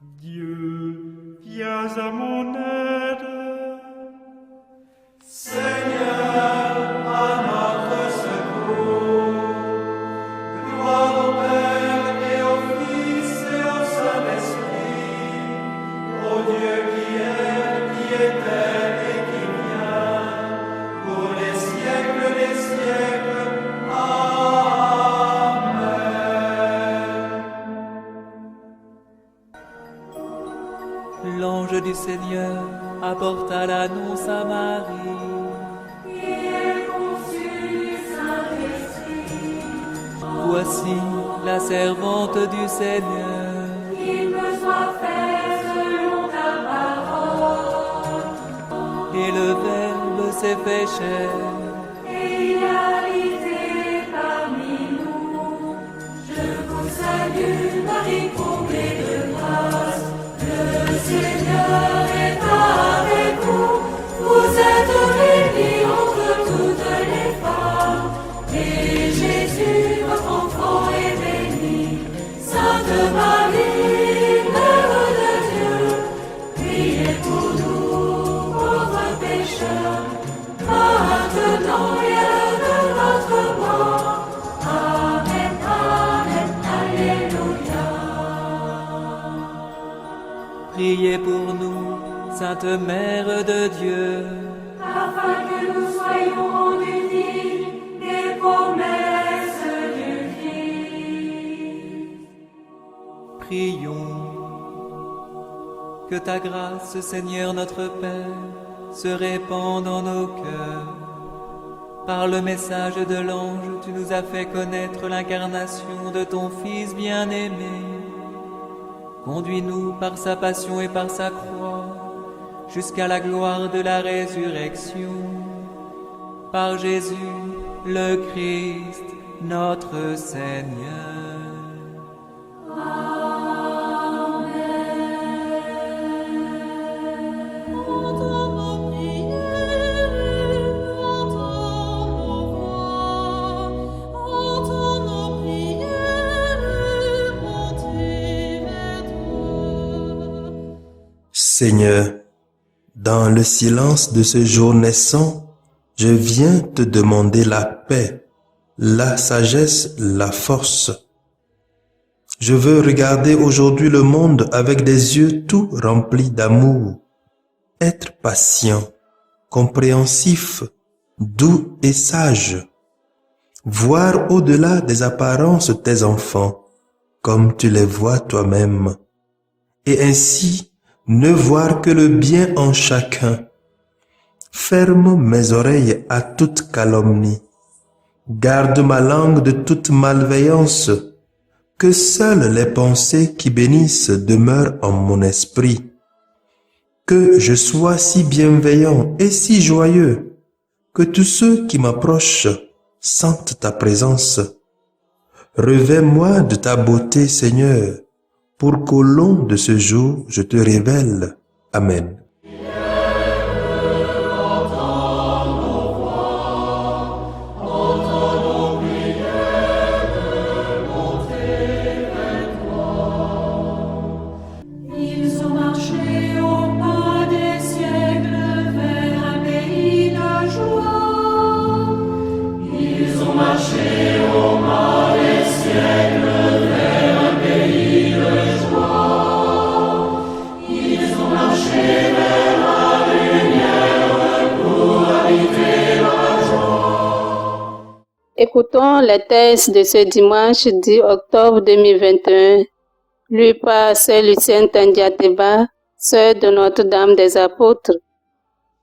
Dieu, viens à mon aide. Seigneur, à notre secours. Gloire au Père et au Fils et au Saint-Esprit, au Dieu qui est, qui était et qui vient, pour les siècles des siècles. Amen. L'ange du Seigneur apporta l'annonce à Marie. Voici la servante du Seigneur. Qu'il me soit fait selon ta parole. Et le Verbe s'est fait chair. Et il a habité parmi nous. Je vous salue, Marie, comblée de grâce. Le Seigneur est avec vous. Vous êtes bénie entre toutes les femmes. Et Jésus, votre enfant, est béni. Sainte Marie, Mère de Dieu, priez pour nous, pauvres pécheurs, maintenant et à l'heure de notre mort. Amen, Amen, Alléluia. Priez pour nous, Sainte Mère de Dieu. Afin que nous soyons rendus dignes des promesses du Christ. Prions. Que ta grâce, Seigneur notre Père, se répande en nos cœurs. Par le message de l'ange, tu nous as fait connaître l'incarnation de ton Fils bien-aimé. Conduis-nous par sa passion et par sa croix, jusqu'à la gloire de la résurrection. Par Jésus, le Christ, notre Seigneur. Seigneur, dans le silence de ce jour naissant, je viens te demander la paix, la sagesse, la force. Je veux regarder aujourd'hui le monde avec des yeux tout remplis d'amour, être patient, compréhensif, doux et sage, voir au-delà des apparences tes enfants, comme tu les vois toi-même, et ainsi ne voir que le bien en chacun. Ferme mes oreilles à toute calomnie. Garde ma langue de toute malveillance. Que seules les pensées qui bénissent demeurent en mon esprit. Que je sois si bienveillant et si joyeux, que tous ceux qui m'approchent sentent ta présence. Revêts-moi de ta beauté, Seigneur, pour qu'au long de ce jour, je te révèle. Amen. Ils ont marché au pas des siècles vers un pays de joie. Ils ont marché au pas des siècles vers un pays de joie. Ils ont marché vers la lumière pour habiter la joie. Écoutons les textes de ce dimanche 10 octobre 2021, lu par Sœur Lucienne Tandiateba, sœur de Notre-Dame des Apôtres,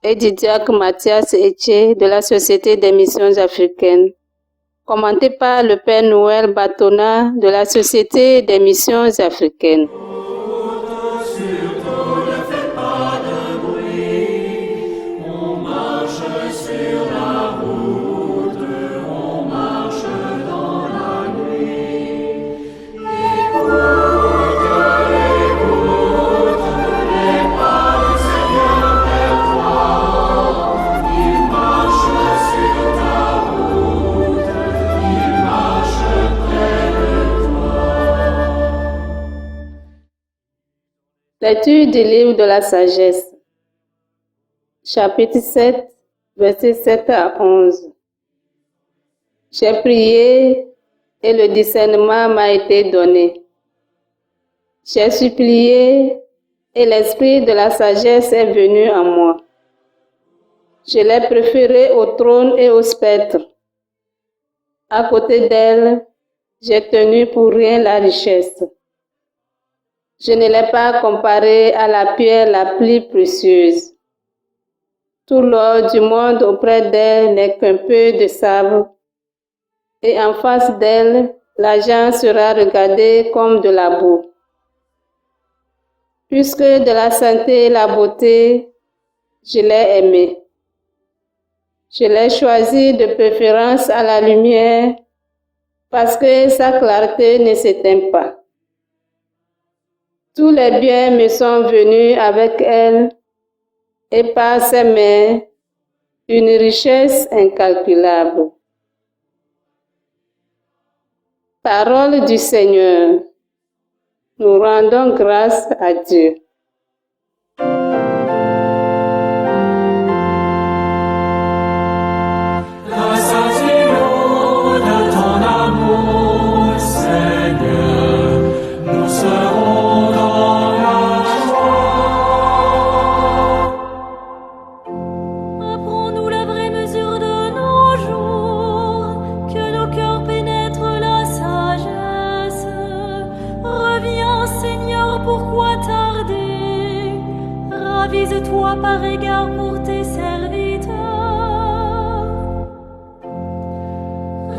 et du diacre Mathias Etché de la Société des Missions Africaines. Commenté par le Père Noël Batona de la Société des Missions Africaines. Surtout ne faites pas de bruit, on marche sur la route, on marche dans la nuit. Écoute les pas du Seigneur vers toi, il marche sur ta route, il marche près de toi. Lecture du livre de la sagesse. Chapitre 7, versets 7 à 11. J'ai prié et le discernement m'a été donné. J'ai supplié et l'esprit de la sagesse est venu en moi. Je l'ai préféré au trône et au spectre. À côté d'elle, j'ai tenu pour rien la richesse. Je ne l'ai pas comparée à la pierre la plus précieuse. Tout l'or du monde auprès d'elle n'est qu'un peu de sable, et en face d'elle, l'argent sera regardé comme de la boue. Puisque de la santé et la beauté, je l'ai aimée. Je l'ai choisie de préférence à la lumière, parce que sa clarté ne s'éteint pas. Tous les biens me sont venus avec elle, et par ses mains, une richesse incalculable. Parole du Seigneur. Nous rendons grâce à Dieu. Rassasiez-nous de ton amour, Seigneur, nous serons dans la joie. Apprends-nous la vraie mesure de nos jours, que nos cœurs pénètrent la sagesse. Reviens, Seigneur, pourquoi tarder? Ravise-toi par égard pour tes serviteurs.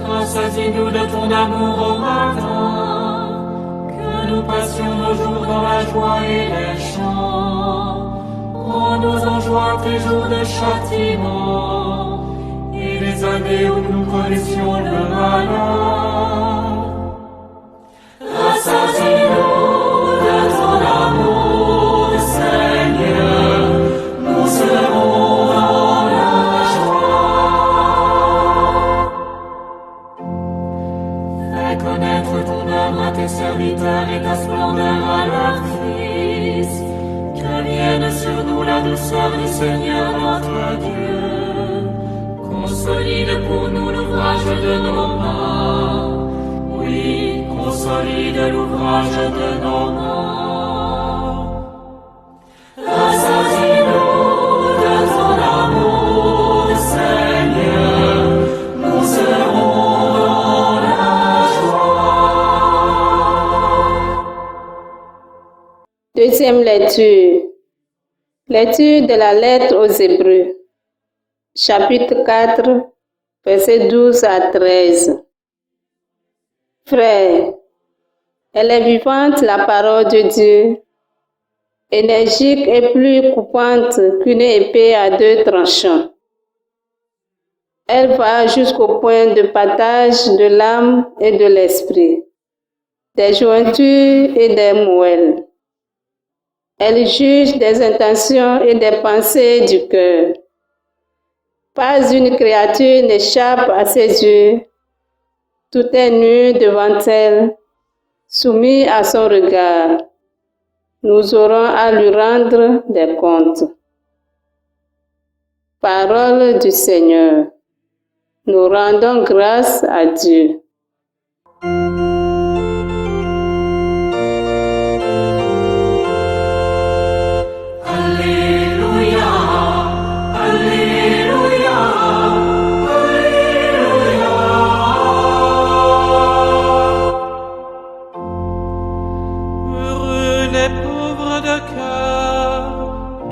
Rassasie-nous de ton amour au matin, que nous passions nos jours dans la joie et les chants. Rends-nous en joie tes jours de châtiment, et les années où nous connaissions le malheur. Rassasie-nous de ton amour, Seigneur, nous serons dans la joie. Fais connaître ton œuvre à tes serviteurs et ta splendeur à leurs fils. Que vienne sur nous la douceur du Seigneur notre Dieu. Consolide pour nous l'ouvrage de nos mains. Oui, consolide l'ouvrage de nos mains. Rassasie-nous de ton amour, Seigneur, nous serons dans la joie. Deuxième lecture. Lecture de la lettre aux Hébreux. Chapitre 4, versets 12 à 13. Frères, elle est vivante la parole de Dieu, énergique et plus coupante qu'une épée à deux tranchants. Elle va jusqu'au point de partage de l'âme et de l'esprit, des jointures et des moelles. Elle juge des intentions et des pensées du cœur. Pas une créature n'échappe à ses yeux. Tout est nu devant elle, soumis à son regard. Nous aurons à lui rendre des comptes. Parole du Seigneur. Nous rendons grâce à Dieu. Alléluia, Alléluia, Alléluia. Heureux les pauvres de cœur,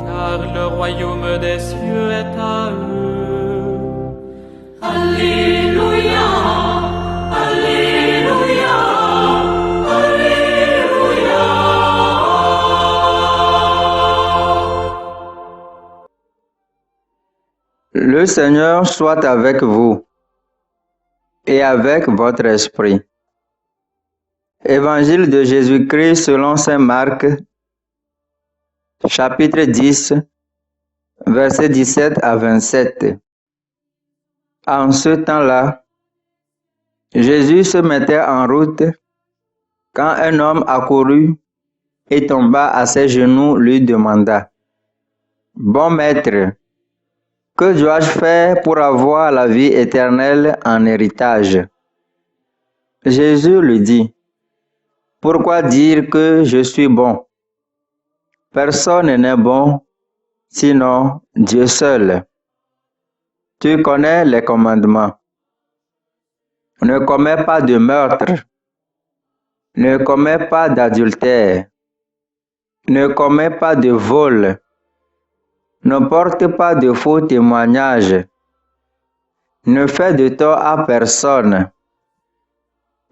car le royaume des cieux est à eux. Alléluia, Alléluia, Alléluia. Le Seigneur soit avec vous et avec votre esprit. Évangile de Jésus-Christ selon saint Marc, chapitre 10, versets 17 à 27. En ce temps-là, Jésus se mettait en route quand un homme accourut et tomba à ses genoux, lui demanda, « Bon maître, que dois-je faire pour avoir la vie éternelle en héritage ?» Jésus lui dit, « Pourquoi dire que je suis bon? Personne n'est bon, sinon Dieu seul. Tu connais les commandements. Ne commets pas de meurtre. Ne commets pas d'adultère. Ne commets pas de vol. Ne porte pas de faux témoignages. Ne fais de tort à personne.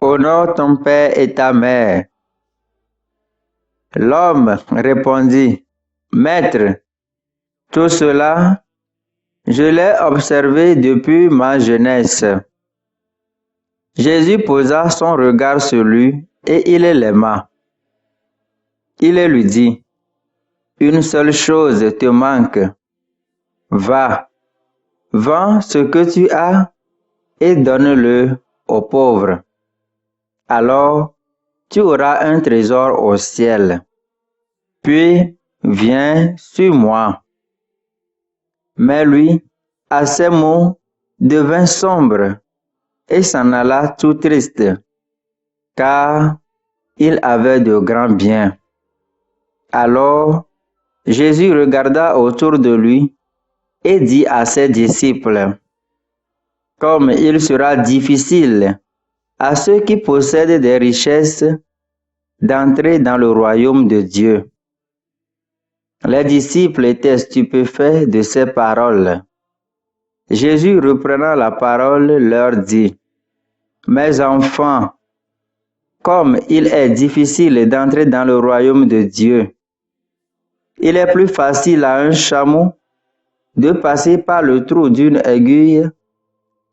Honore ton père et ta mère. » L'homme répondit, « Maître, tout cela, je l'ai observé depuis ma jeunesse. » Jésus posa son regard sur lui et il l'aima. Il lui dit, « Une seule chose te manque. Va, vends ce que tu as et donne-le aux pauvres. Alors, tu auras un trésor au ciel. Puis, viens, suis-moi. » Mais lui, à ces mots, devint sombre et s'en alla tout triste, car il avait de grands biens. Alors, Jésus regarda autour de lui et dit à ses disciples, « Comme il sera difficile à ceux qui possèdent des richesses d'entrer dans le royaume de Dieu. » Les disciples étaient stupéfaits de ces paroles. Jésus, reprenant la parole, leur dit, « Mes enfants, comme il est difficile d'entrer dans le royaume de Dieu, il est plus facile à un chameau de passer par le trou d'une aiguille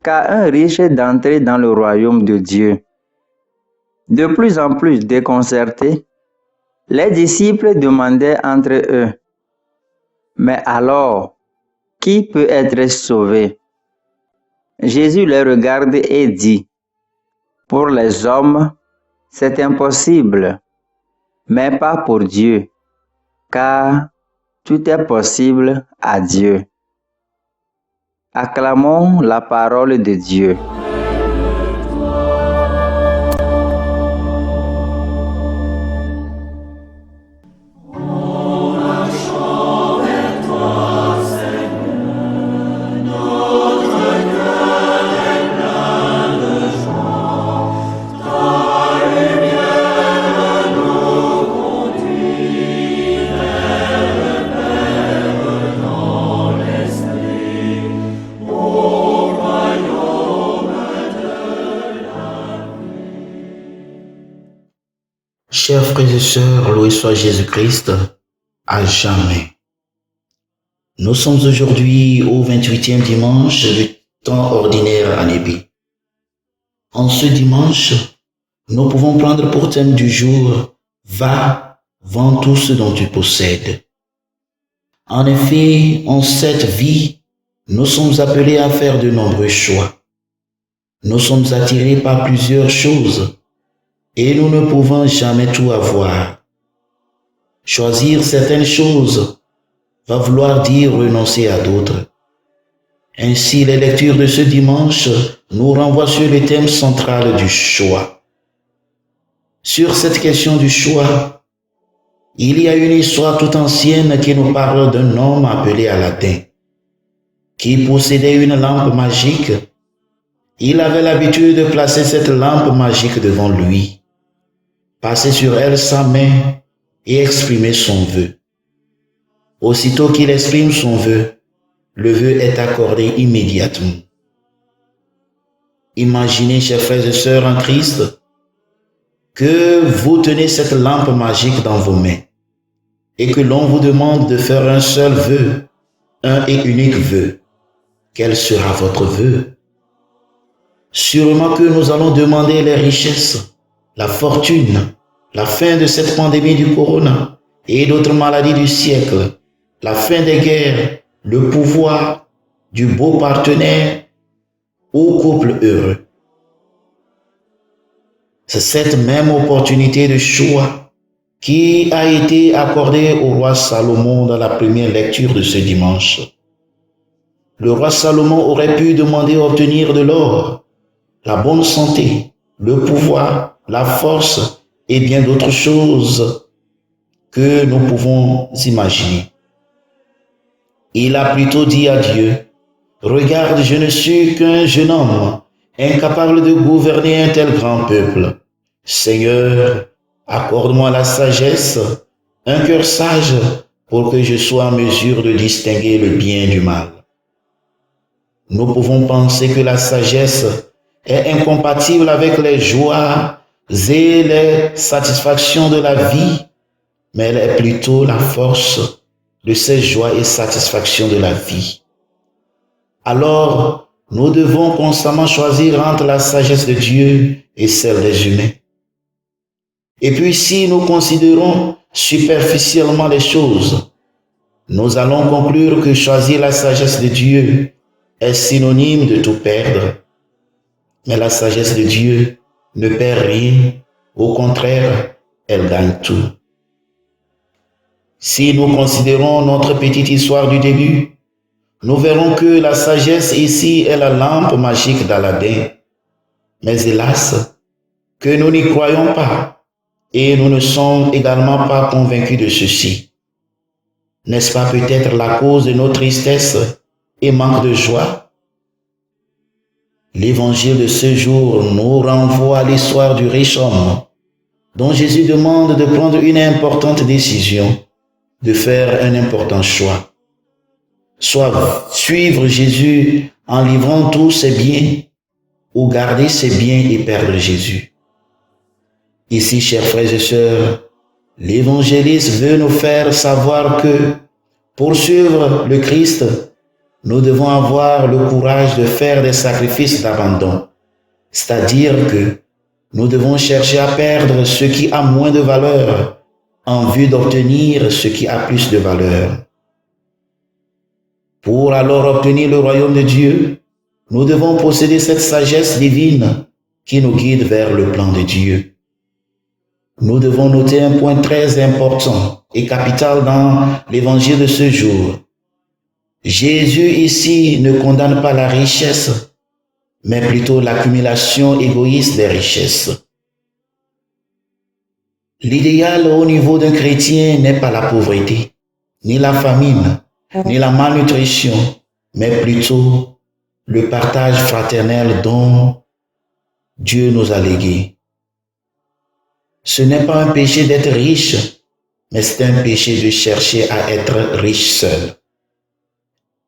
qu'à un riche d'entrer dans le royaume de Dieu. » De plus en plus déconcertés, les disciples demandaient entre eux, « Mais alors, qui peut être sauvé? » Jésus les regarde et dit, « Pour les hommes, c'est impossible, mais pas pour Dieu, car tout est possible à Dieu. » Acclamons la parole de Dieu. Chers frères et sœurs, loué soit Jésus-Christ, à jamais. Nous sommes aujourd'hui au 28e dimanche du temps ordinaire à Nébi. En ce dimanche, nous pouvons prendre pour thème du jour « Va, vends tout ce dont tu possèdes ». En effet, en cette vie, nous sommes appelés à faire de nombreux choix. Nous sommes attirés par plusieurs choses. Et nous ne pouvons jamais tout avoir. Choisir certaines choses va vouloir dire renoncer à d'autres. Ainsi, les lectures de ce dimanche nous renvoient sur le thème central du choix. Sur cette question du choix, il y a une histoire toute ancienne qui nous parle d'un homme appelé Aladin, qui possédait une lampe magique. Il avait l'habitude de placer cette lampe magique devant lui, passer sur elle sa main et exprimer son vœu. Aussitôt qu'il exprime son vœu, le vœu est accordé immédiatement. Imaginez, chers frères et sœurs en Christ, que vous tenez cette lampe magique dans vos mains et que l'on vous demande de faire un seul vœu, un et unique vœu. Quel sera votre vœu? Sûrement que nous allons demander les richesses, la fortune, la fin de cette pandémie du corona et d'autres maladies du siècle, la fin des guerres, le pouvoir, du beau partenaire ou couple heureux. C'est cette même opportunité de choix qui a été accordé au roi Salomon dans la première lecture de ce dimanche. Le roi Salomon aurait pu demander à obtenir de l'or, la bonne santé, le pouvoir, la force et bien d'autres choses que nous pouvons imaginer. Il a plutôt dit à Dieu, « Regarde, je ne suis qu'un jeune homme, incapable de gouverner un tel grand peuple. Seigneur, accorde-moi la sagesse, un cœur sage, pour que je sois en mesure de distinguer le bien du mal. » Nous pouvons penser que la sagesse est incompatible avec les joies et les satisfactions de la vie, mais elle est plutôt la force de ces joies et satisfactions de la vie. Alors, nous devons constamment choisir entre la sagesse de Dieu et celle des humains. Et puis, si nous considérons superficiellement les choses, nous allons conclure que choisir la sagesse de Dieu est synonyme de tout perdre. Mais la sagesse de Dieu ne perd rien, au contraire, elle gagne tout. Si nous considérons notre petite histoire du début, nous verrons que la sagesse ici est la lampe magique d'Aladin. Mais hélas, que nous n'y croyons pas et nous ne sommes également pas convaincus de ceci. N'est-ce pas peut-être la cause de nos tristesses et manque de joie? L'évangile de ce jour nous renvoie à l'histoire du riche homme, dont Jésus demande de prendre une importante décision, de faire un important choix. Soit suivre Jésus en livrant tous ses biens, ou garder ses biens et perdre Jésus. Ici, chers frères et sœurs, l'évangéliste veut nous faire savoir que pour suivre le Christ, nous devons avoir le courage de faire des sacrifices d'abandon. C'est-à-dire que nous devons chercher à perdre ce qui a moins de valeur en vue d'obtenir ce qui a plus de valeur. Pour alors obtenir le royaume de Dieu, nous devons posséder cette sagesse divine qui nous guide vers le plan de Dieu. Nous devons noter un point très important et capital dans l'évangile de ce jour. Jésus ici ne condamne pas la richesse, mais plutôt l'accumulation égoïste des richesses. L'idéal au niveau d'un chrétien n'est pas la pauvreté, ni la famine, ni la malnutrition, mais plutôt le partage fraternel dont Dieu nous a légué. Ce n'est pas un péché d'être riche, mais c'est un péché de chercher à être riche seul.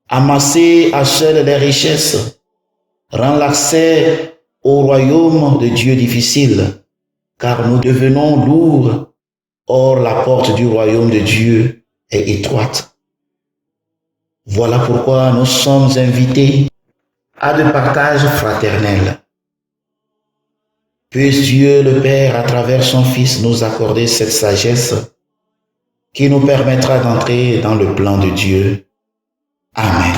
Amasser à seul les richesses rend l'accès au royaume de Dieu difficile, car nous devenons lourds, or la porte du royaume de Dieu est étroite. Voilà pourquoi nous sommes invités à des partages fraternels. Puisse Dieu le Père, à travers son Fils, nous accorder cette sagesse qui nous permettra d'entrer dans le plan de Dieu. Amen.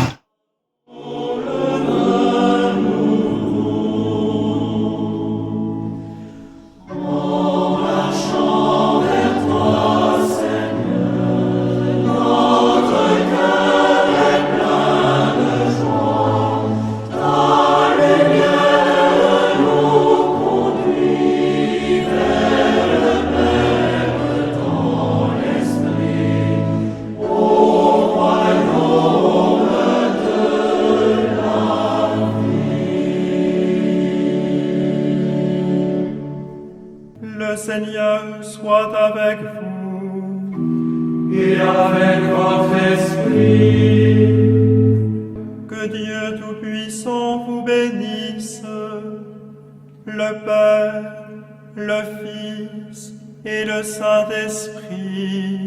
Le Seigneur soit avec vous et avec votre esprit. Que Dieu Tout-Puissant vous bénisse, le Père, le Fils et le Saint-Esprit.